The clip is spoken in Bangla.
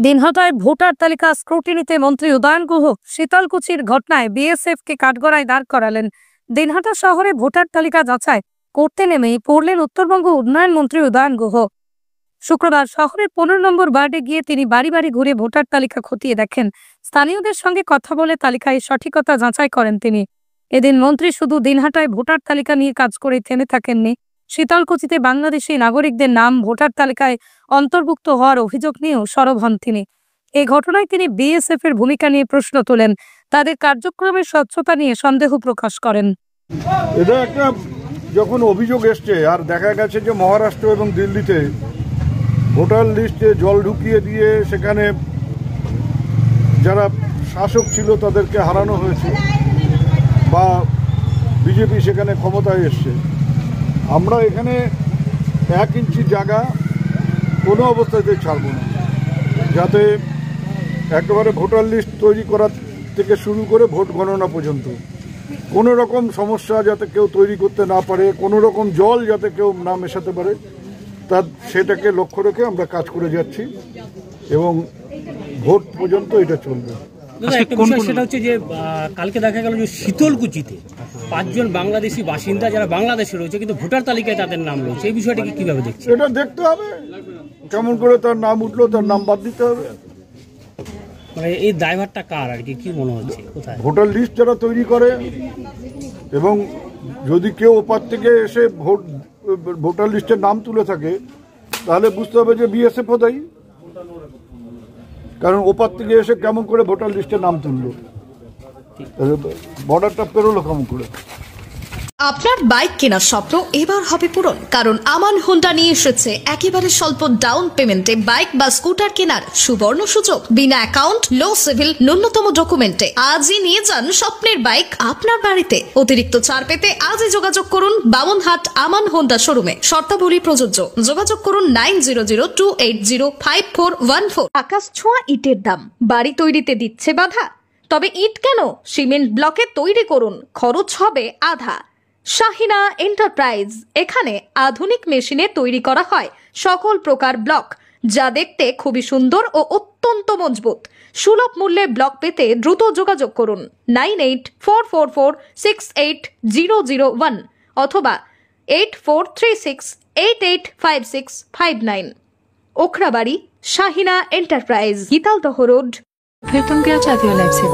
দিনহাটায় ভোটার তালিকা স্ক্রুটিনিতে মন্ত্রী উদয়ন গুহ শীতলকুচির ঘটনায় বিএসএফ কে কাঠগড়ায় দাঁড় করালেন। দিনহাটা শহরে ভোটার তালিকা যাচাই করতে নেমেই পড়লেন উত্তরবঙ্গ উন্নয়ন মন্ত্রী উদয়ন গুহ। শুক্রবার শহরের 15 নম্বর ওয়ার্ডে গিয়ে তিনি বাড়ি বাড়ি ঘুরে ভোটার তালিকা খতিয়ে দেখেন। স্থানীয়দের সঙ্গে কথা বলে তালিকায় সঠিকতা যাচাই করেন তিনি। এদিন মন্ত্রী শুধু দিনহাটায় ভোটার তালিকা নিয়ে কাজ করে থেমে থাকেননি, শীতলকুচিতে বাংলাদেশি নাগরিকদের নাম ভোটার তালিকায় অন্তর্ভুক্ত হওয়ার অভিযোগ নিয়েও সরব হন তিনি। এই ঘটনায় তিনি বিএসএফ এর ভূমিকা নিয়ে প্রশ্ন তোলেন, তাদের কার্যক্রমের স্বচ্ছতা নিয়ে সন্দেহ প্রকাশ করেন। এটা একটা যখন অভিযোগ এসছে আর দেখা গেছে যে মহারাষ্ট্র এবং দিল্লিতে ভোটার লিস্টে জল ঢুকিয়ে দিয়ে সেখানে যারা শাসক ছিল তাদেরকে হারানো হয়েছে বা বিজেপি সেখানে ক্ষমতায় এসছে, আমরা এখানে 1 ইঞ্চি জায়গা কোনো অবস্থাতে ছাড়ব না, যাতে একেবারে ভোটার লিস্ট তৈরি করার থেকে শুরু করে ভোট গণনা পর্যন্ত কোনো রকম সমস্যা যাতে কেউ তৈরি করতে না পারে, কোনো রকম জল যাতে কেউ না মেশাতে পারে, সেটাকে লক্ষ্য রেখে আমরা কাজ করে যাচ্ছি এবং ভোট পর্যন্ত এটা চলবে। সেটা হচ্ছে যে কালকে দেখা গেল যে শীতলকুচিতে 5 জন বাংলাদেশি বাসিন্দা যারা বাংলাদেশে রয়েছে কিন্তু ভোটার তালিকায় তাদের নাম রয়েছে, এই বিষয়টাকে কিভাবে দেখছে? এটা দেখতে হবে কেমন করে তার নাম উঠলো, তার নাম বাদ দিতে হবে। মানে এই দায়ভারটা কার আর কি মনে হচ্ছে? কোথায় ভোটার লিস্ট যারা তৈরি করে, এবং যদি কেউ ওপার থেকে এসে ভোটার লিস্টের নাম তুলে থাকে তাহলে বুঝতে হবে যে বিএসএফ দায়ী, কারণ ওপার থেকে এসে কেমন করে ভোটার লিস্টের নাম তুললো, বর্ডারটা পেরোলো কেমন করে। আপনার বাইক কেনার স্বপ্ন এবার হবে পূরণ, কারণ আমান হোন্ডা নিয়ে এসেছে একেবারে স্বল্প ডাউন পেমেন্টে বাইক বা স্কুটার কেনার সুবর্ণ সুযোগ। বিনা অ্যাকাউন্ট, লো সিভিল, ন্যূনতম ডকুমেন্টে আজই নিয়ে যান স্বপ্নের বাইক আপনার বাড়িতে। অতিরিক্ত ছাড় পেতে আজই যোগাযোগ করুন বামনহাট আমান হোন্ডা শোরুমে। শর্তাবলী প্রযোজ্য। যোগাযোগ করুন 9002805414। আকাশ ছোঁয়া ইটের দাম বাড়ি তৈরিতে দিচ্ছে বাধা? তবে ইট কেন, সিমেন্ট ব্লকে তৈরি করুন, খরচ হবে আধা। শাহিনা এন্টারপ্রাইজ, এখানে আধুনিক মেশিনে তৈরি করা হয় সকল প্রকার ব্লক, যা দেখতে খুবই সুন্দর ও অত্যন্ত মজবুত। সুলভ মূল্যে ব্লক পেতে দ্রুত যোগাযোগ করুন 9844468001 অথবা 8436885659। ओखराबाड़ी शाहिना एंटरप्राइज, गीतालदह रोड। फिर तुम क्या चाहती हो लाइफ से?